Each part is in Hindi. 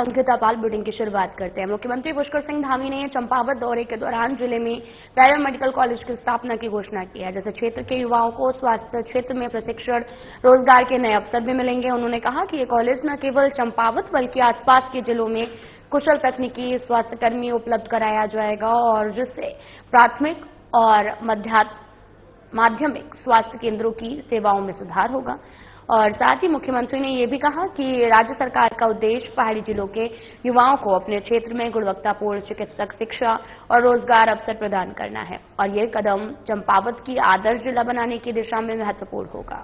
अंकिता पाल बुलेटिन की शुरुआत करते हैं। मुख्यमंत्री पुष्कर सिंह धामी ने चंपावत दौरे के दौरान जिले में पैरामेडिकल कॉलेज की स्थापना की घोषणा की है, जिससे क्षेत्र के युवाओं को स्वास्थ्य क्षेत्र में प्रशिक्षण, रोजगार के नए अवसर भी मिलेंगे। उन्होंने कहा कि ये कॉलेज न केवल चंपावत बल्कि आसपास के जिलों में कुशल तकनीकी स्वास्थ्यकर्मी उपलब्ध कराया जाएगा और जिससे प्राथमिक और माध्यमिक स्वास्थ्य केंद्रों की सेवाओं में सुधार होगा। और साथ ही मुख्यमंत्री ने यह भी कहा कि राज्य सरकार का उद्देश्य पहाड़ी जिलों के युवाओं को अपने क्षेत्र में गुणवत्तापूर्ण चिकित्सक शिक्षा और रोजगार अवसर प्रदान करना है और यह कदम चंपावत की आदर्श जिला बनाने की दिशा में महत्वपूर्ण होगा।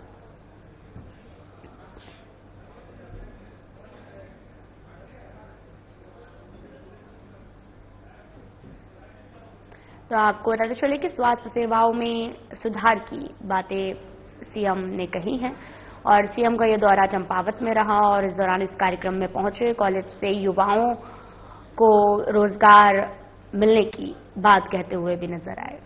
तो आपको बताते चले कि स्वास्थ्य सेवाओं में सुधार की बातें सीएम ने कही हैं और सीएम का यह दौरा चंपावत में रहा और इस दौरान इस कार्यक्रम में पहुंचे कॉलेज से युवाओं को रोजगार मिलने की बात कहते हुए भी नजर आए।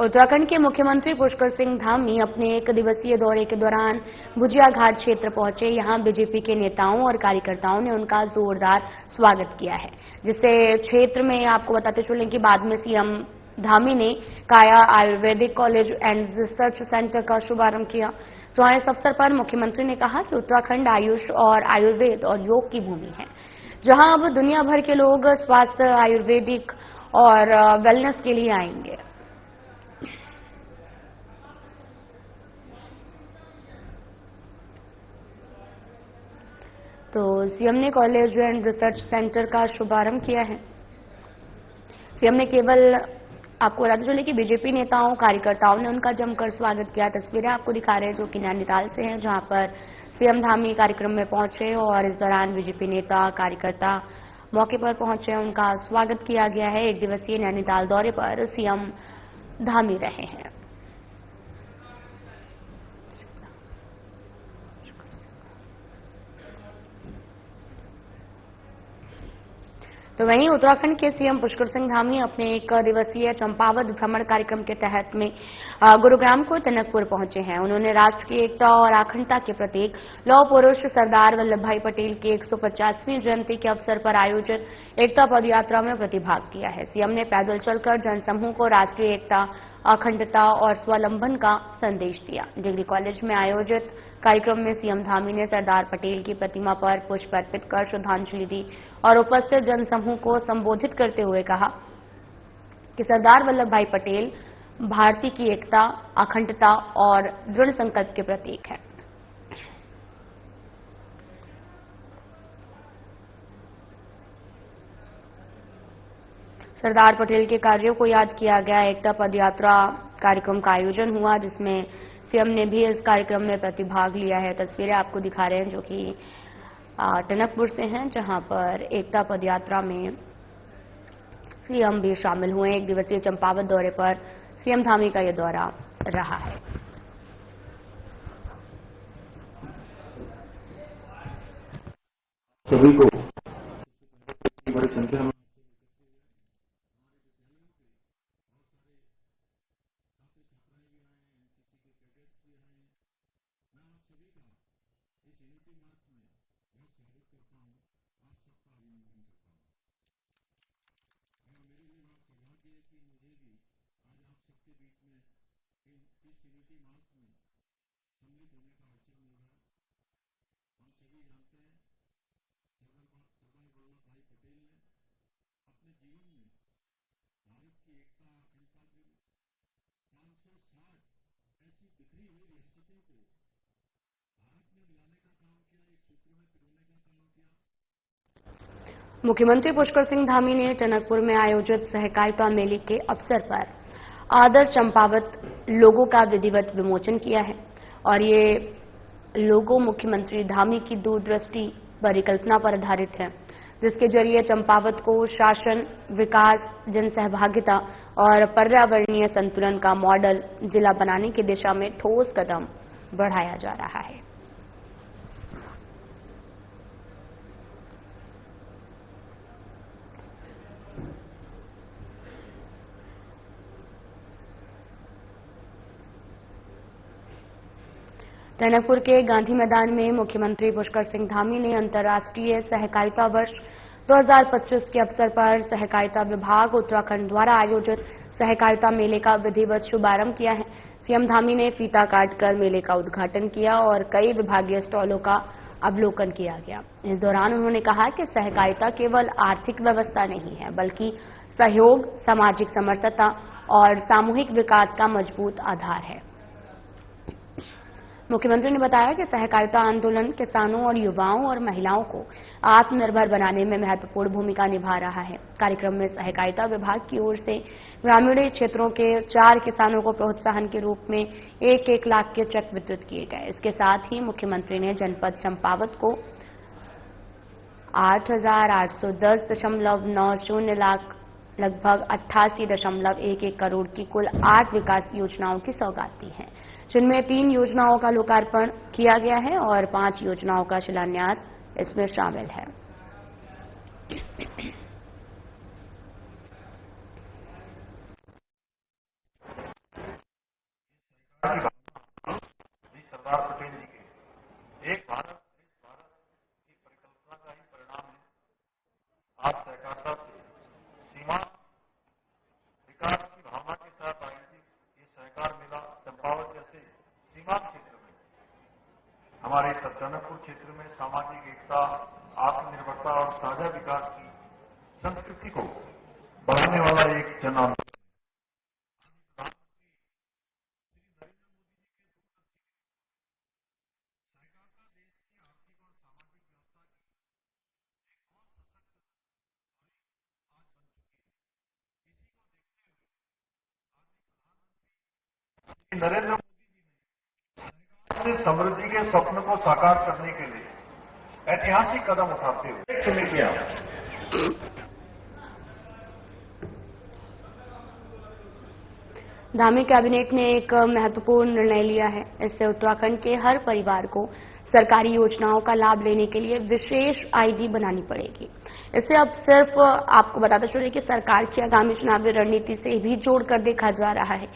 उत्तराखंड के मुख्यमंत्री पुष्कर सिंह धामी अपने 1 दिवसीय दौरे के दौरान भुजिया घाट क्षेत्र पहुंचे। यहां बीजेपी के नेताओं और कार्यकर्ताओं ने उनका जोरदार स्वागत किया है, जिससे क्षेत्र में आपको बताते चलें कि बाद में सीएम धामी ने काया Ayurvedic college and research centre का शुभारंभ किया। जहां इस अवसर पर मुख्यमंत्री ने कहा कि उत्तराखंड आयुष और आयुर्वेद और योग की भूमि है, जहां अब दुनिया भर के लोग स्वास्थ्य, आयुर्वेदिक और वेलनेस के लिए आएंगे। तो सीएम ने कॉलेज एंड रिसर्च सेंटर का शुभारंभ किया है। सीएम ने केवल आपको बताते चले कि बीजेपी नेताओं कार्यकर्ताओं ने उनका जमकर स्वागत किया। तस्वीरें आपको दिखा रहे हैं जो कि नैनीताल से हैं, जहां पर सीएम धामी कार्यक्रम में पहुंचे और इस दौरान बीजेपी नेता कार्यकर्ता मौके पर पहुंचे, उनका स्वागत किया गया है। 1 दिवसीय नैनीताल दौरे पर सीएम धामी रहे हैं। तो वहीं उत्तराखंड के सीएम पुष्कर सिंह धामी अपने 1 दिवसीय चंपावत भ्रमण कार्यक्रम के तहत में गुरुग्राम को टनकपुर पहुंचे हैं। उन्होंने राष्ट्र की एकता और अखंडता के प्रतीक लौह पुरुष सरदार वल्लभ भाई पटेल की 150वीं जयंती के अवसर पर आयोजित एकता पदयात्रा में प्रतिभाग किया है। सीएम ने पैदल चलकर जनसमूह को राष्ट्रीय एकता, अखंडता और स्वावलंबन का संदेश दिया। डिग्री कॉलेज में आयोजित कार्यक्रम में सीएम धामी ने सरदार पटेल की प्रतिमा पर पुष्प अर्पित कर श्रद्धांजलि दी और उपस्थित जनसमूह को संबोधित करते हुए कहा कि सरदार वल्लभ भाई पटेल भारतीय की एकता, अखंडता और दृढ़ संकल्प के प्रतीक हैं। सरदार पटेल के कार्यों को याद किया गया। एकता पदयात्रा कार्यक्रम का आयोजन हुआ, जिसमें सीएम ने भी इस कार्यक्रम में प्रतिभाग लिया है। तस्वीरें आपको दिखा रहे हैं जो कि टनकपुर से हैं, जहां पर एकता पदयात्रा में सीएम भी शामिल हुए। 1 दिवसीय चंपावत दौरे पर सीएम धामी का यह दौरा रहा है। सभी को बड़ी संख्या में मुख्यमंत्री पुष्कर सिंह धामी ने टनकपुर में आयोजित सहकारिता मेले के अवसर पर आदर्श चंपावत लोगो का विधिवत विमोचन किया है और ये लोगो मुख्यमंत्री धामी की दूरदृष्टि परिकल्पना पर आधारित है, जिसके जरिए चंपावत को शासन, विकास, जनसहभागिता और पर्यावरणीय संतुलन का मॉडल जिला बनाने की दिशा में ठोस कदम बढ़ाया जा रहा है। टनकपुर के गांधी मैदान में मुख्यमंत्री पुष्कर सिंह धामी ने अंतर्राष्ट्रीय सहकारिता वर्ष 2025 के अवसर पर सहकारिता विभाग उत्तराखंड द्वारा आयोजित सहकारिता मेले का विधिवत शुभारंभ किया है। सीएम धामी ने फीता काटकर मेले का उद्घाटन किया और कई विभागीय स्टॉलों का अवलोकन किया गया। इस दौरान उन्होंने कहा कि सहकारिता केवल आर्थिक व्यवस्था नहीं है, बल्कि सहयोग, सामाजिक समरसता और सामूहिक विकास का मजबूत आधार है। मुख्यमंत्री ने बताया कि सहकारिता आंदोलन किसानों और युवाओं और महिलाओं को आत्मनिर्भर बनाने में महत्वपूर्ण भूमिका निभा रहा है। कार्यक्रम में सहकारिता विभाग की ओर से ग्रामीण क्षेत्रों के 4 किसानों को प्रोत्साहन के रूप में 1-1 लाख के चेक वितरित किए गए। इसके साथ ही मुख्यमंत्री ने जनपद चंपावत को 8,810.90 लाख लगभग 88.11 करोड़ की कुल 8 विकास योजनाओं की सौगात दी है, जिनमें 3 योजनाओं का लोकार्पण किया गया है और 5 योजनाओं का शिलान्यास इसमें शामिल है। सरदार पटेल जी के एक भारत श्रेष्ठ भारत की परिकल्पना का ही परिणाम है। आज सहकारिता से सीमा विकास की भावना के साथ आयोजित ये सहकार मेला चंपावत जैसे सीमांत क्षेत्र में हमारे टनकपुर क्षेत्र में सामाजिक एकता, आत्मनिर्भरता और साझा विकास की संस्कृति को बढ़ाने वाला एक जन आंदोलन। नरेंद्र मोदी जी ने समृद्धि के स्वप्न को साकार करने के लिए ऐतिहासिक कदम उठाते हुए समितियां धामी कैबिनेट ने एक महत्वपूर्ण निर्णय लिया है। इससे उत्तराखंड के हर परिवार को सरकारी योजनाओं का लाभ लेने के लिए विशेष आईडी बनानी पड़ेगी। इससे अब सिर्फ आपको बताते चले कि सरकार की आगामी चुनावी रणनीति से भी जोड़कर देखा जा रहा है।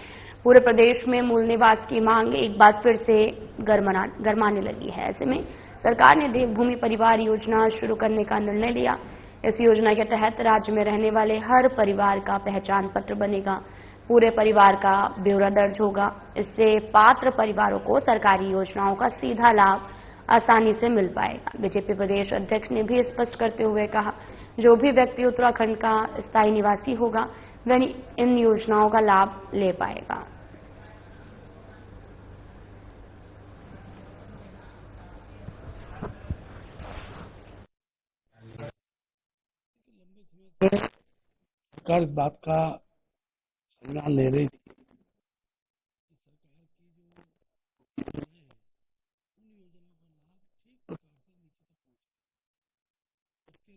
पूरे प्रदेश में मूल निवास की मांग एक बार फिर से गरमाने लगी है। ऐसे में सरकार ने देवभूमि परिवार योजना शुरू करने का निर्णय लिया। इस योजना के तहत राज्य में रहने वाले हर परिवार का पहचान पत्र बनेगा, पूरे परिवार का ब्यौरा दर्ज होगा। इससे पात्र परिवारों को सरकारी योजनाओं का सीधा लाभ आसानी से मिल पाएगा। बीजेपी प्रदेश अध्यक्ष ने भी स्पष्ट करते हुए कहा, जो भी व्यक्ति उत्तराखंड का स्थायी निवासी होगा वह इन योजनाओं का लाभ ले पाएगा। सरकार इस बात का संज्ञान ले रही थी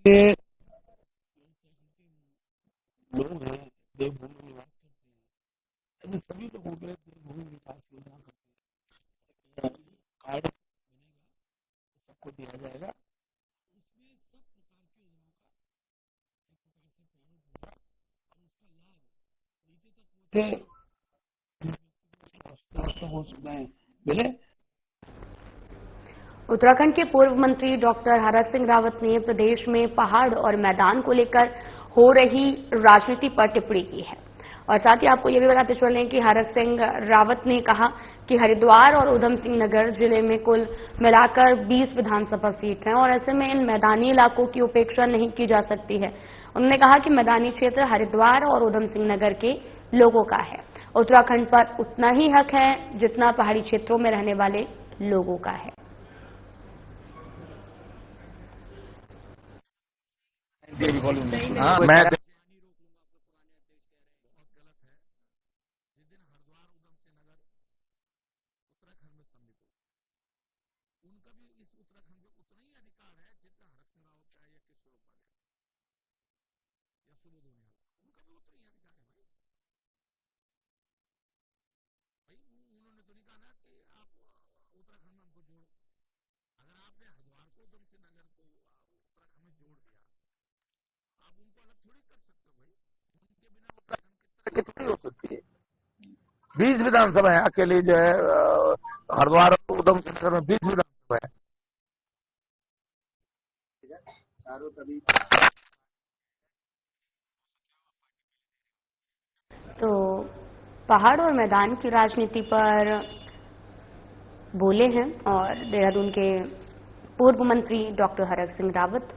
कि लोग हैं देवभूमि निवास करते हैं, ऐसे सभी लोगों के देवभूमि विकास योजना करते हैं। कार्ड बनेगा, सबको दिया जाएगा। उसमें सब प्रकार की योजनाओं का एक प्रकार से प्रारूप होगा और उसका लाभ नीचे तक वो सुविधाएं मिले। उत्तराखंड के पूर्व मंत्री डॉक्टर हरक सिंह रावत ने प्रदेश में पहाड़ और मैदान को लेकर हो रही राजनीति पर टिप्पणी की है और साथ ही आपको ये भी बताते चलें कि हरक सिंह रावत ने कहा कि हरिद्वार और उधम सिंह नगर जिले में कुल मिलाकर 20 विधानसभा सीट हैं और ऐसे में इन मैदानी इलाकों की उपेक्षा नहीं की जा सकती है। उन्होंने कहा कि मैदानी क्षेत्र हरिद्वार और उधम सिंह नगर के लोगों का है। उत्तराखंड पर उतना ही हक है जितना पहाड़ी क्षेत्रों में रहने वाले लोगों का है। मैं कितनी हो सकती है? 20 विधानसभा है, अकेले जो है हरिद्वार और उधम सिंह नगर में 20 विधानसभा है। तो पहाड़ और मैदान की राजनीति पर बोले हैं और देहरादून के पूर्व मंत्री डॉक्टर हरक सिंह रावत,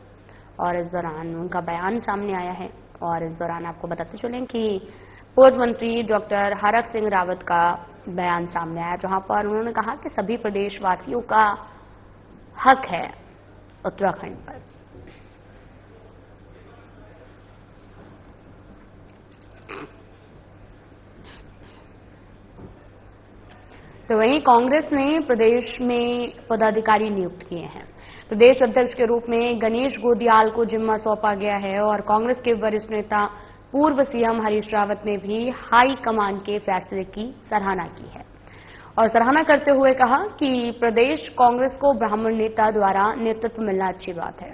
और इस दौरान उनका बयान सामने आया है। और इस दौरान आपको बताते चलें कि पूर्व मंत्री डॉक्टर हरक सिंह रावत का बयान सामने आया, जहां पर उन्होंने कहा कि सभी प्रदेशवासियों का हक है उत्तराखंड पर। तो वहीं कांग्रेस ने प्रदेश में पदाधिकारी नियुक्त किए हैं। प्रदेश अध्यक्ष के रूप में गणेश गोदियाल को जिम्मा सौंपा गया है और कांग्रेस के वरिष्ठ नेता पूर्व सीएम हरीश रावत ने भी हाई कमान के फैसले की सराहना की है और सराहना करते हुए कहा कि प्रदेश कांग्रेस को ब्राह्मण नेता द्वारा नेतृत्व मिलना अच्छी बात है।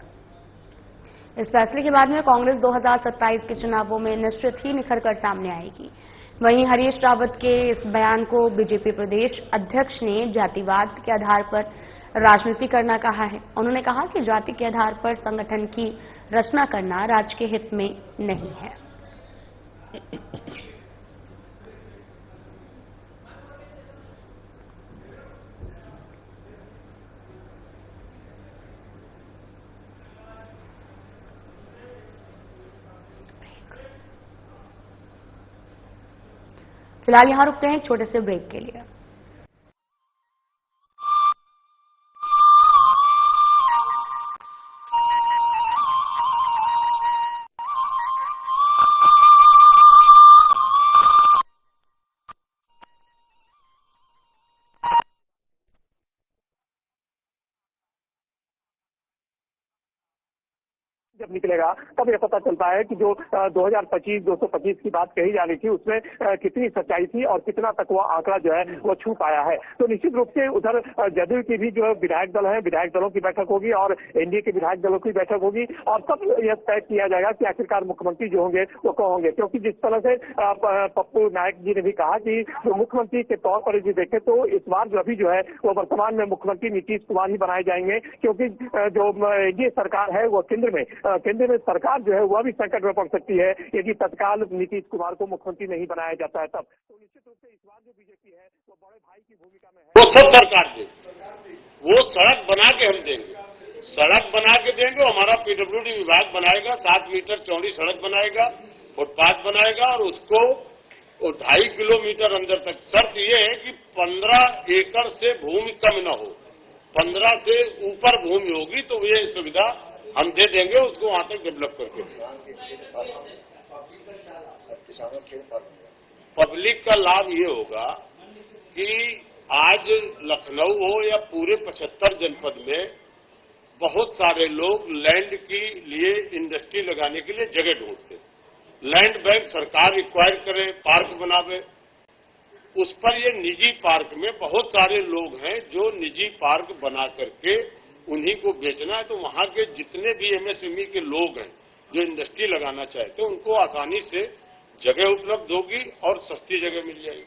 इस फैसले के बाद में कांग्रेस 2027 के चुनावों में निश्चित ही निखर कर सामने आएगी। वहीं हरीश रावत के इस बयान को बीजेपी प्रदेश अध्यक्ष ने जातिवाद के आधार पर राजनीति करना कहा है। उन्होंने कहा कि जाति के आधार पर संगठन की रचना करना राज्य के हित में नहीं है। फिलहाल यहां रुकते हैं एक छोटे से ब्रेक के लिए। जब निकलेगा तब यह पता चलता है कि जो 2025 225 की बात कही जा रही थी उसमें कितनी सच्चाई थी और कितना तक वो आंकड़ा जो है वो छू पाया है। तो निश्चित रूप से उधर जदयू की भी जो विधायक दल है, विधायक दलों की बैठक होगी और एनडीए के विधायक दलों की बैठक होगी और तब यह तय किया जाएगा कि आखिरकार मुख्यमंत्री जो होंगे वो कौन होंगे। क्योंकि जिस तरह से पप्पू नायक जी ने भी कहा कि जो मुख्यमंत्री के तौर पर यदि देखें तो इस बार जो अभी जो है वो वर्तमान में मुख्यमंत्री नीतीश कुमार ही बनाए जाएंगे, क्योंकि जो ये सरकार है वो केंद्र में सरकार जो है वह भी संकट में पड़ सकती है यदि तत्काल नीतीश कुमार को मुख्यमंत्री नहीं बनाया जाता है तब। तो निश्चित रूप से इस बार जो बीजेपी है वो बड़े भाई की भूमिका में है। वो सब सरकार दे, वो सड़क बना के हम देंगे, सड़क बना के देंगे। हमारा पीडब्ल्यूडी विभाग बनाएगा, 7 मीटर चौड़ी सड़क बनाएगा, फुटपाथ बनाएगा और उसको 2.5 किलोमीटर अंदर तक। शर्त ये है कि 15 एकड़ से भूमि कम न हो, 15 से ऊपर भूमि होगी तो ये सुविधा हम दे देंगे उसको वहां तक डेवलप करके। पब्लिक का लाभ ये होगा कि आज लखनऊ हो या पूरे 75 जनपद में बहुत सारे लोग लैंड के लिए इंडस्ट्री लगाने के लिए जगह ढूंढते। लैंड बैंक सरकार रिक्वायर करे, पार्क बनावे, उस पर ये निजी पार्क में बहुत सारे लोग हैं जो निजी पार्क बना करके उन्हीं को बेचना है। तो वहां के जितने भी एमएसएमई के लोग हैं जो इंडस्ट्री लगाना चाहते हैं उनको आसानी से जगह उपलब्ध होगी और सस्ती जगह मिल जाएगी।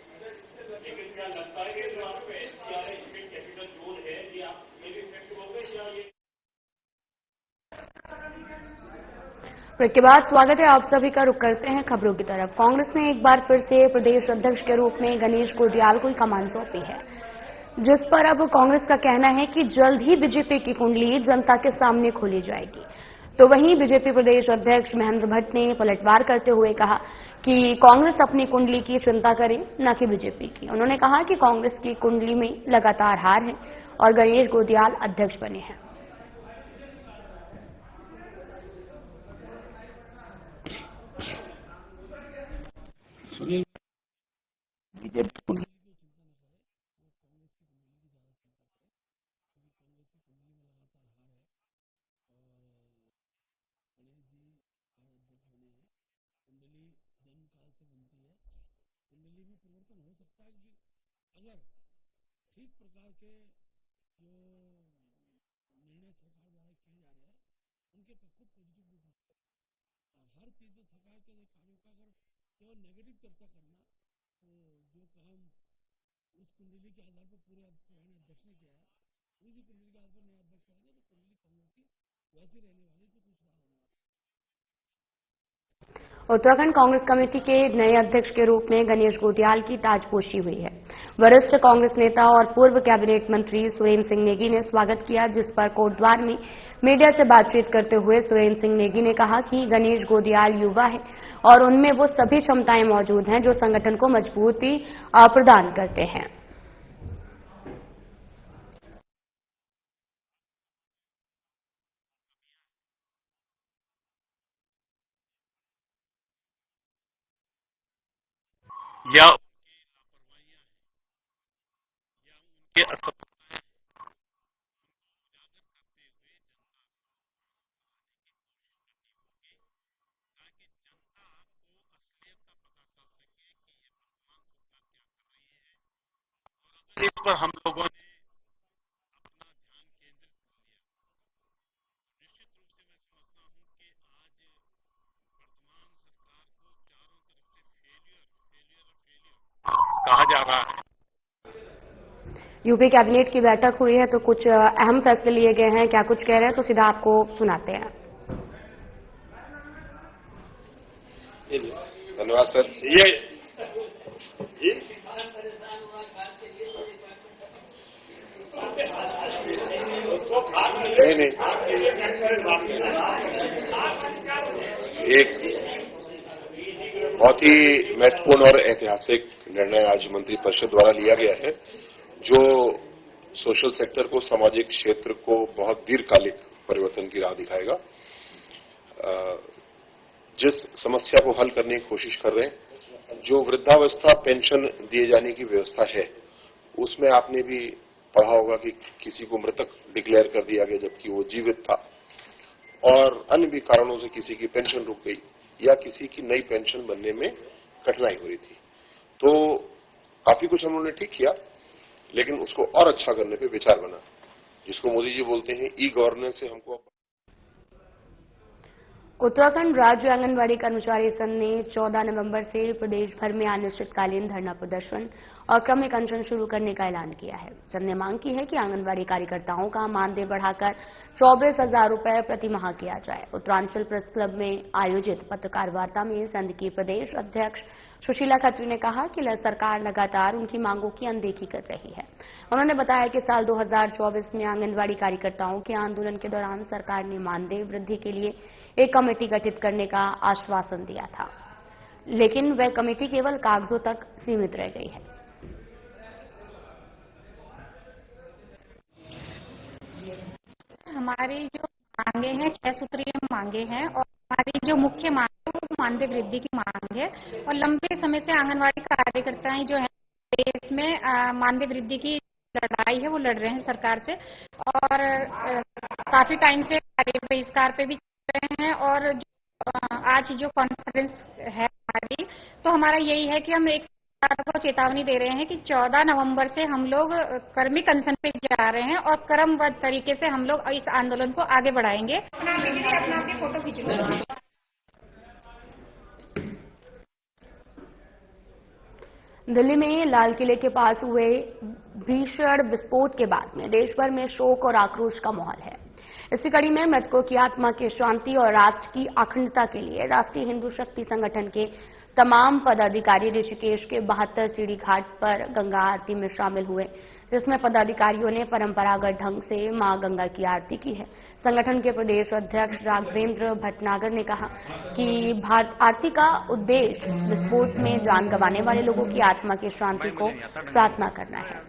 ब्रेक के बाद स्वागत है आप सभी का। रुक करते हैं खबरों की तरफ। कांग्रेस ने एक बार फिर से प्रदेश अध्यक्ष के रूप में गणेश गोदियाल को कमान सौंपी है, जिस पर अब कांग्रेस का कहना है कि जल्द ही बीजेपी की कुंडली जनता के सामने खोली जाएगी। तो वहीं बीजेपी प्रदेश अध्यक्ष महेंद्र भट्ट ने पलटवार करते हुए कहा कि कांग्रेस अपनी कुंडली की चिंता करे, न कि बीजेपी की। उन्होंने कहा कि कांग्रेस की कुंडली में लगातार हार है और गणेश गोदियाल अध्यक्ष बने हैं। अगर ठीक प्रकार के जो निर्णय सरकार द्वारा किए जा रहे हैं उनके पर खुद पॉजिटिव रूप हर चीज में सरकार के कार्यों का अगर केवल नेगेटिव चर्चा करना तो जो काम उस कुंडली के आधार पर पूरे पुराने अध्यक्ष ने किया है, उसी कुंडली के आधार पर नया अध्यक्ष आएगा तो कुंडली कांग्रेस की वैसी रहने वाली तो कुछ रहा होगा। उत्तराखंड कांग्रेस कमेटी के नए अध्यक्ष के रूप में गणेश गोदियाल की ताजपोशी हुई है। वरिष्ठ कांग्रेस नेता और पूर्व कैबिनेट मंत्री सुरेंद्र सिंह नेगी ने स्वागत किया, जिस पर कोटद्वार में मीडिया से बातचीत करते हुए सुरेंद्र सिंह नेगी ने कहा कि गणेश गोदियाल युवा है और उनमें वो सभी क्षमताएं मौजूद हैं जो संगठन को मजबूती प्रदान करते हैं। या उनके असफलताएं इस पर हम लोगों ने अपना ध्यान केंद्रित कर लिया। निश्चित रूप से मैं समझता हूं कि आज वर्तमान सरकार को चारों तरफ से फेलियर कहा जा रहा है। यूपी कैबिनेट की बैठक हुई है तो कुछ अहम फैसले लिए गए हैं, क्या कुछ कह रहे हैं तो सीधा आपको सुनाते हैं। धन्यवाद सर। नहीं एक बहुत ही महत्वपूर्ण और ऐतिहासिक निर्णय आज मंत्रिपरिषद द्वारा लिया गया है, जो सोशल सेक्टर को, सामाजिक क्षेत्र को बहुत दीर्घकालिक परिवर्तन की राह दिखाएगा। जिस समस्या को हल करने की कोशिश कर रहे हैं, जो वृद्धावस्था पेंशन दिए जाने की व्यवस्था है, उसमें आपने भी पढ़ा होगा कि किसी को मृतक डिक्लेयर कर दिया गया जबकि वो जीवित था, और अन्य भी कारणों से किसी की पेंशन रुक गई या किसी की नई पेंशन बनने में कठिनाई हो रही थी। तो काफी कुछ हम लोगों ने ठीक किया, लेकिन उसको और अच्छा करने पे विचार बना, जिसको मोदी जी बोलते हैं ई गवर्नेंस से हमको। उत्तराखंड राज्य आंगनबाड़ी कर्मचारी संघ ने 14 नवंबर से प्रदेश भर में अनिश्चितकालीन धरना प्रदर्शन और क्रमिक अनशन शुरू करने का ऐलान किया है। संघ ने मांग की है कि आंगनबाड़ी कार्यकर्ताओं का मानदेय बढ़ाकर 24,000 रुपए प्रति माह किया जाए। उत्तरांचल प्रेस क्लब में आयोजित पत्रकार वार्ता में संघ की प्रदेश अध्यक्ष सुशीला खत्री ने कहा कि सरकार लगातार उनकी मांगों की अनदेखी कर रही है। उन्होंने बताया कि साल 2024 में आंगनबाड़ी कार्यकर्ताओं के आंदोलन के दौरान सरकार ने मानदेय वृद्धि के लिए एक कमेटी गठित करने का आश्वासन दिया था, लेकिन वह कमेटी केवल कागजों तक सीमित रह गई है। हमारी जो मांगे हैं 6 सूत्रीय मांगे हैं, और हमारी जो मुख्य मांग है वो मानदेय वृद्धि की मांग है। और लंबे समय से आंगनबाड़ी कार्यकर्ताएं जो है देश में मानदेय वृद्धि की लड़ाई है वो लड़ रहे हैं सरकार से, और काफी टाइम से कार्य बहिष्कार पे भी रहे हैं। और आज जो कॉन्फ्रेंस है हमारी, तो हमारा यही है कि हम एक सरकार को चेतावनी दे रहे हैं कि 14 नवंबर से हम लोग क्रमिक अनशन पे जा रहे हैं और क्रमबद्ध तरीके से हम लोग इस आंदोलन को आगे बढ़ाएंगे। अपना फोटो खींचेंगे। दिल्ली में लाल किले के पास हुए भीषण विस्फोट के बाद में देश भर में शोक और आक्रोश का माहौल है। इसी कड़ी में मृतकों की आत्मा की शांति और राष्ट्र की अखंडता के लिए राष्ट्रीय हिंदू शक्ति संगठन के तमाम पदाधिकारी ऋषिकेश के 72 सीढ़ी घाट पर गंगा आरती में शामिल हुए, जिसमें पदाधिकारियों ने परंपरागत ढंग से मां गंगा की आरती की है। संगठन के प्रदेश अध्यक्ष राघवेंद्र भटनागर ने कहा कि आरती का उद्देश्य विस्फोट में जान गंवाने वाले लोगों की आत्मा की शांति को प्रार्थना करना है।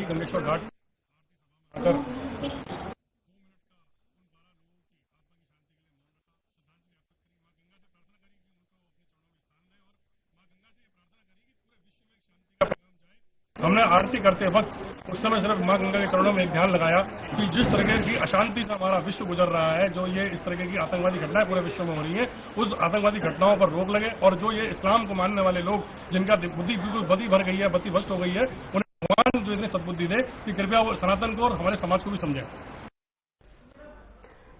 गंगेश्वर घाट हमने आरती करते वक्त उस समय सिर्फ मां गंगा के चरणों में एक ध्यान लगाया कि जिस तरह की अशांति से हमारा विश्व गुजर रहा है, जो ये इस तरह की आतंकवादी घटनाएं पूरे विश्व में हो रही है, उस आतंकवादी घटनाओं पर रोक लगे और जो ये इस्लाम को मानने वाले लोग जिनका बुद्धि बिल्कुल बदी भर गई है, बत्ती भ्रष्ट हो गई है, उन्हें भगवान जो इतनी सद्बुद्धि दे कि कृपया वो सनातन को और हमारे समाज को भी समझे।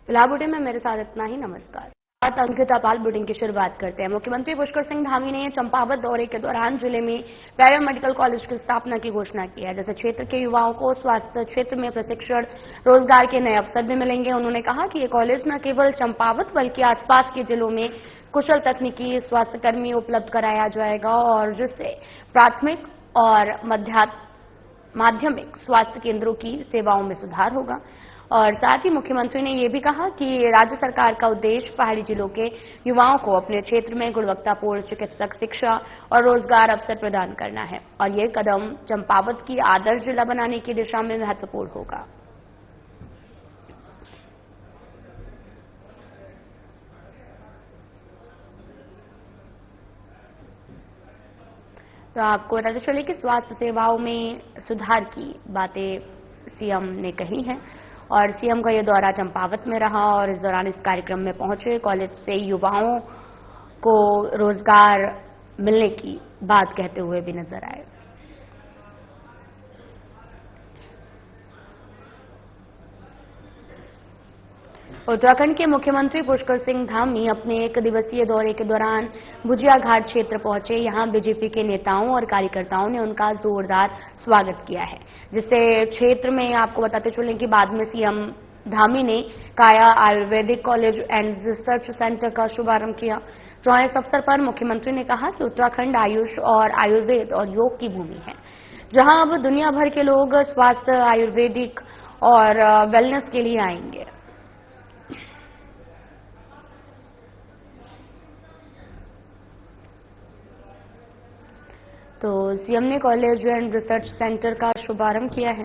फिलहाल बुलेटिन में मेरे साथ इतना ही। नमस्कार। अंकिता पाल बुलेटिन की शुरुआत करते हैं। मुख्यमंत्री पुष्कर सिंह धामी ने चंपावत दौरे के दौरान जिले में पैरामेडिकल कॉलेज की स्थापना की घोषणा की है, जिससे क्षेत्र के युवाओं को स्वास्थ्य क्षेत्र में प्रशिक्षण, रोजगार के नए अवसर भी मिलेंगे। उन्होंने कहा कि ये कॉलेज न केवल चंपावत बल्कि आसपास के जिलों में कुशल तकनीकी स्वास्थ्यकर्मी उपलब्ध कराया जाएगा और जिससे प्राथमिक और माध्यमिक स्वास्थ्य केंद्रों की सेवाओं में सुधार होगा। और साथ ही मुख्यमंत्री ने यह भी कहा कि राज्य सरकार का उद्देश्य पहाड़ी जिलों के युवाओं को अपने क्षेत्र में गुणवत्तापूर्ण चिकित्सक शिक्षा और रोजगार अवसर प्रदान करना है और ये कदम चंपावत की आदर्श जिला बनाने की दिशा में महत्वपूर्ण होगा। तो आपको बताते चले कि स्वास्थ्य सेवाओं में सुधार की बातें सीएम ने कही हैं और सीएम का यह दौरा चंपावत में रहा और इस दौरान इस कार्यक्रम में पहुंचे कॉलेज से युवाओं को रोजगार मिलने की बात कहते हुए भी नजर आए। उत्तराखंड के मुख्यमंत्री पुष्कर सिंह धामी अपने एक दिवसीय दौरे के दौरान भुजिया घाट क्षेत्र पहुंचे। यहां बीजेपी के नेताओं और कार्यकर्ताओं ने उनका जोरदार स्वागत किया है, जिससे क्षेत्र में आपको बताते चलें कि बाद में सीएम धामी ने काया Ayurvedic college and research centre का शुभारंभ किया। तो इस अवसर पर मुख्यमंत्री ने कहा कि उत्तराखंड आयुष और आयुर्वेद और योग की भूमि है, जहां अब दुनिया भर के लोग स्वास्थ्य, आयुर्वेदिक और वेलनेस के लिए आएंगे। तो सीएम ने कॉलेज एंड रिसर्च सेंटर का शुभारंभ किया है।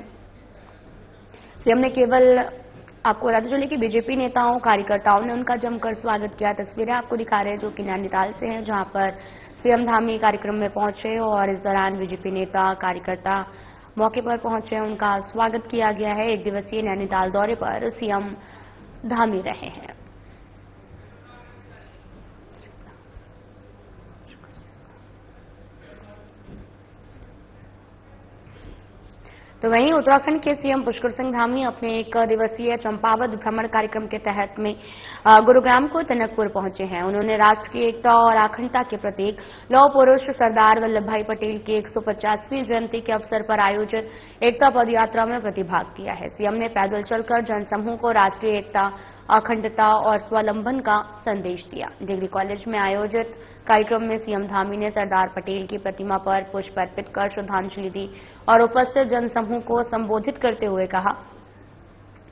सीएम ने केवल आपको बताते चले कि बीजेपी नेताओं, कार्यकर्ताओं ने उनका जमकर स्वागत किया। तस्वीरें आपको दिखा रहे हैं जो कि नैनीताल से हैं, जहां पर सीएम धामी कार्यक्रम में पहुंचे और इस दौरान बीजेपी नेता, कार्यकर्ता मौके पर पहुंचे, उनका स्वागत किया गया है। एक दिवसीय नैनीताल दौरे पर सीएम धामी रहे हैं। तो वहीं उत्तराखंड के सीएम पुष्कर सिंह धामी अपने एक दिवसीय चंपावत भ्रमण कार्यक्रम के तहत में गुरुग्राम को टनकपुर पहुंचे हैं। उन्होंने राष्ट्र की एकता और अखंडता के प्रतीक लौह पुरुष सरदार वल्लभ भाई पटेल की 150वीं जयंती के अवसर पर आयोजित एकता पदयात्रा में प्रतिभाग किया है। सीएम ने पैदल चलकर जनसमूह को राष्ट्रीय एकता, अखंडता और स्वावलंबन का संदेश दिया। डिग्री कॉलेज में आयोजित कार्यक्रम में सीएम धामी ने सरदार पटेल की प्रतिमा पर पुष्प अर्पित कर श्रद्धांजलि दी और उपस्थित जनसमूह को संबोधित करते हुए कहा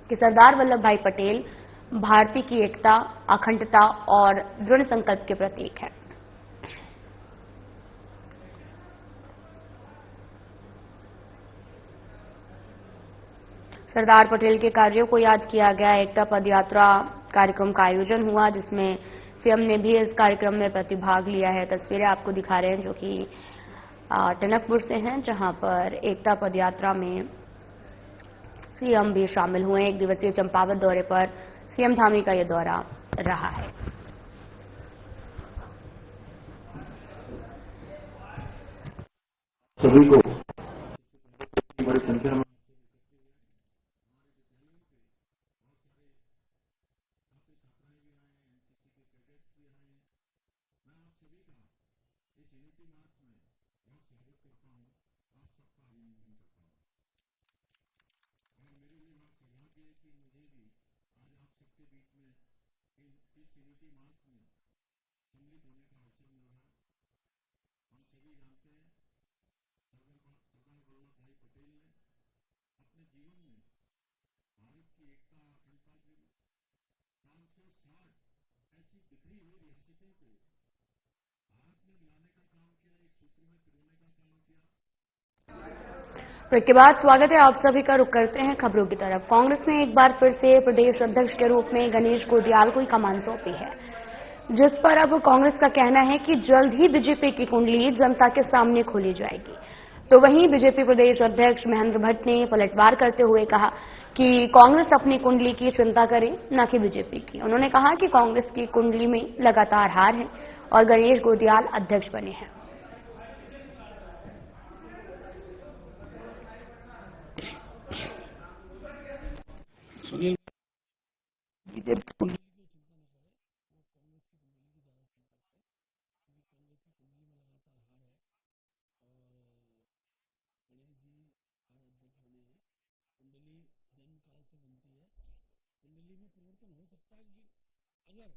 कि सरदार वल्लभ भाई पटेल भारतीय की एकता, अखंडता और दृढ़ संकल्प के प्रतीक है। सरदार पटेल के कार्यों को याद किया गया एकता पदयात्रा कार्यक्रम का आयोजन हुआ, जिसमें सीएम ने भी इस कार्यक्रम में प्रतिभाग लिया है। तस्वीरें आपको दिखा रहे हैं जो कि टनकपुर से हैं, जहां पर एकता पदयात्रा में सीएम भी शामिल हुए। एक दिवसीय चंपावत दौरे पर सीएम धामी का यह दौरा रहा है। सभी को बड़ी संख्या में ब्रेक के बाद स्वागत है आप सभी का। रुक करते हैं खबरों की तरफ। कांग्रेस ने एक बार फिर से प्रदेश अध्यक्ष के रूप में गणेश गोदियाल को कमान सौंपी है, जिस पर अब कांग्रेस का कहना है कि जल्द ही बीजेपी की कुंडली जनता के सामने खोली जाएगी। तो वहीं बीजेपी प्रदेश अध्यक्ष महेंद्र भट्ट ने पलटवार करते हुए कहा कि कांग्रेस अपनी कुंडली की चिंता करे, न कि बीजेपी की। उन्होंने कहा कि कांग्रेस की कुंडली में लगातार हार है और गणेश गोदियाल अध्यक्ष बने हैं। सुनील बीजेपी लगता है कि अगर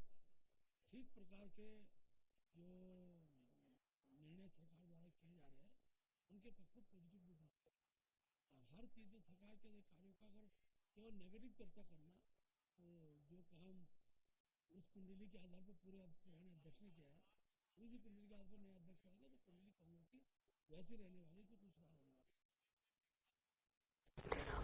ठीक प्रकार के जो निर्णय सरकार द्वारा किए जा रहे हैं उनके पर खुद पॉजिटिव भी दिखता है। हर चीज में सरकार के कार्यों का अगर केवल नेगेटिव चर्चा करना, तो जो काम उस कुंडली के आधार पर पूरे पुराने अध्यक्ष ने किया है, उसी कुंडली के आधार पर नया अध्यक्ष आएगा तो कुंडली कांग्रेस की वैसी रहने वाली तो कुछ नहीं होने वाला।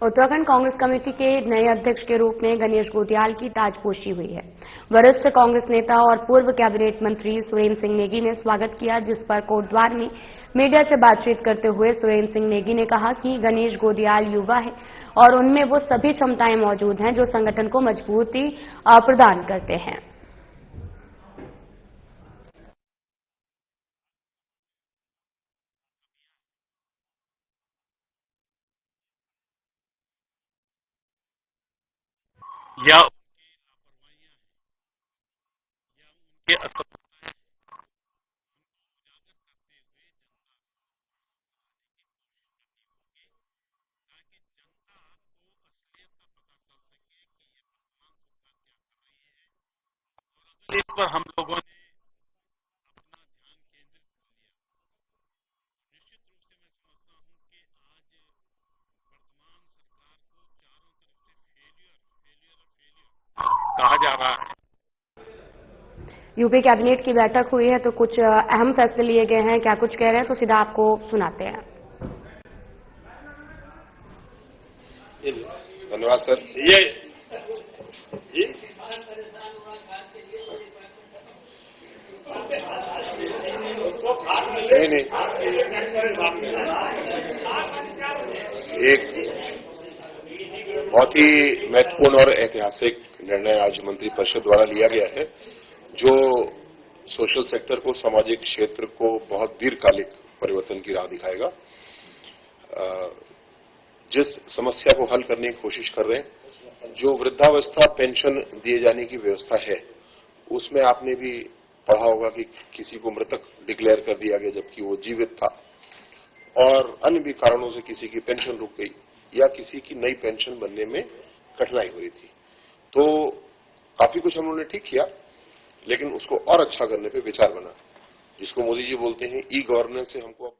उत्तराखंड कांग्रेस कमेटी के नए अध्यक्ष के रूप में गणेश गोदियाल की ताजपोशी हुई है। वरिष्ठ कांग्रेस नेता और पूर्व कैबिनेट मंत्री सुरेंद्र सिंह नेगी ने स्वागत किया, जिस पर कोटद्वार में मीडिया से बातचीत करते हुए सुरेंद्र सिंह नेगी ने कहा कि गणेश गोदियाल युवा है और उनमें वो सभी क्षमताएं मौजूद हैं जो संगठन को मजबूती प्रदान करते हैं। या उनके असफलताएं इस पर हम लोगों ने अपना ध्यान केंद्रित कर लिया। निश्चित रूप से मैं समझता हूं कि आज वर्तमान सरकार को चारों तरफ से फेलियर कहा जा रहा है। यूपी कैबिनेट की बैठक हुई है तो कुछ अहम फैसले लिए गए हैं, क्या कुछ कह रहे हैं तो सीधा आपको सुनाते हैं। धन्यवाद सर। ये नहीं एक बहुत ही महत्वपूर्ण और ऐतिहासिक निर्णय आज मंत्रिपरिषद द्वारा लिया गया है, जो सोशल सेक्टर को, सामाजिक क्षेत्र को बहुत दीर्घकालिक परिवर्तन की राह दिखाएगा। जिस समस्या को हल करने की कोशिश कर रहे हैं, जो वृद्धावस्था पेंशन दिए जाने की व्यवस्था है, उसमें आपने भी पढ़ा होगा कि किसी को मृतक डिक्लेयर कर दिया गया जबकि वो जीवित था, और अन्य भी कारणों से किसी की पेंशन रुक गई या किसी की नई पेंशन बनने में कठिनाई हो रही थी। तो काफी कुछ हम लोगों ने ठीक किया, लेकिन उसको और अच्छा करने पे विचार बना, जिसको मोदी जी बोलते हैं ई गवर्नेंस से हमको।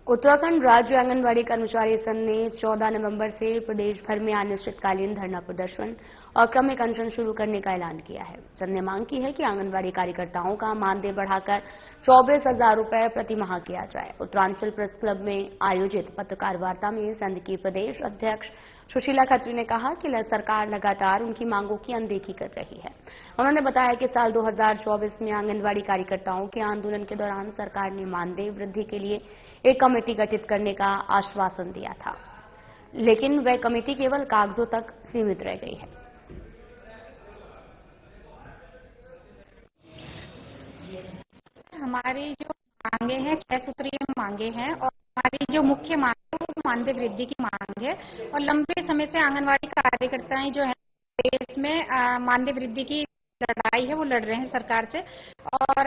उत्तराखंड राज्य आंगनवाड़ी कर्मचारी संघ ने 14 नवंबर से प्रदेश भर में अनिश्चितकालीन धरना प्रदर्शन और क्रमिक अनशन शुरू करने का ऐलान किया है। संघ ने मांग की है कि आंगनवाड़ी कार्यकर्ताओं का मानदेय बढ़ाकर 24,000 रुपए प्रति माह किया जाए। उत्तरांचल प्रेस क्लब में आयोजित पत्रकार वार्ता में संघ की प्रदेश अध्यक्ष सुशीला खत्री ने कहा कि सरकार लगातार उनकी मांगों की अनदेखी कर रही है। उन्होंने बताया कि साल 2024 में आंगनवाड़ी कार्यकर्ताओं के आंदोलन के दौरान सरकार ने मानदेय वृद्धि के लिए एक कमेटी गठित करने का आश्वासन दिया था, लेकिन वह कमेटी केवल कागजों तक सीमित रह गई है। हमारी जो मांगे हैं 6 सूत्रीय मांगे हैं और हमारी जो मुख्य मांग है वो मानदेय वृद्धि की मांग है। और लंबे समय से आंगनवाड़ी कार्यकर्ताएं जो है देश में मानदेय वृद्धि की लड़ाई है वो लड़ रहे हैं सरकार से, और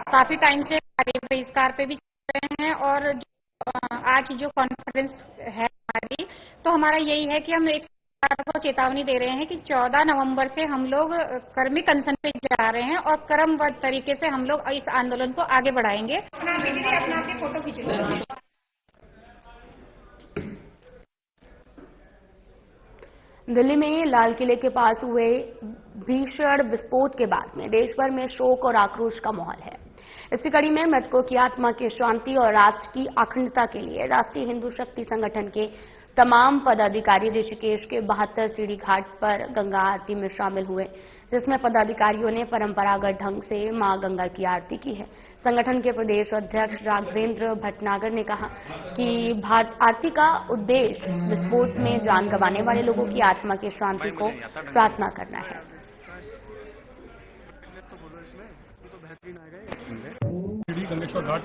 काफी टाइम से बहिष्कार पे भी रहे हैं। और आज जो कॉन्फ्रेंस है हमारी, तो हमारा यही है कि हम एक सरकार को चेतावनी दे रहे हैं कि 14 नवंबर से हम लोग क्रमिक अनशन पे जा रहे हैं और क्रमबद्ध तरीके से हम लोग इस आंदोलन को आगे बढ़ाएंगे। अपना फोटो खींचेंगे। दिल्ली में लाल किले के पास हुए भीषण विस्फोट के बाद में देश भर में शोक और आक्रोश का माहौल है। इसी कड़ी में मृतकों की आत्मा की शांति और राष्ट्र की अखंडता के लिए राष्ट्रीय हिंदू शक्ति संगठन के तमाम पदाधिकारी ऋषिकेश के 72 सीढ़ी घाट पर गंगा आरती में शामिल हुए, जिसमें पदाधिकारियों ने परंपरागत ढंग से मां गंगा की आरती की है। संगठन के प्रदेश अध्यक्ष राघवेंद्र भटनागर ने कहा कि आरती का उद्देश्य विस्फोट में जान गंवाने वाले लोगों की आत्मा की शांति को प्रार्थना करना है। गंगेश्वर घाट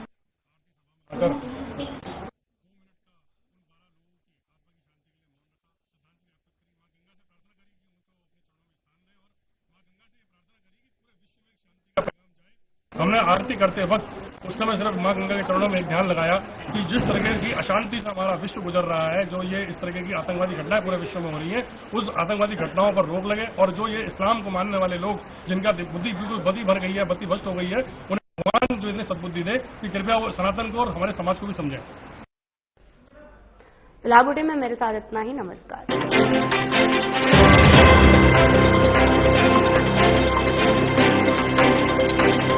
हमने आरती करते वक्त उस समय सिर्फ मां गंगा के चरणों में एक ध्यान लगाया कि जिस तरीके की अशांति से हमारा विश्व गुजर रहा है, जो ये इस तरीके की आतंकवादी घटनाएं पूरे विश्व में हो रही है, उस आतंकवादी घटनाओं पर रोक लगे और जो ये इस्लाम को मानने वाले लोग जिनका बुद्धि बिल्कुल बदी भर गई है, बत्ती भ्रष्ट हो गई है, उन्हें भगवान जो इतने सद्बुद्धि दे कि कृपया वो सनातन को और हमारे समाज को भी समझे। फिलहाल बुलेटिन में मेरे साथ इतना ही। नमस्कार।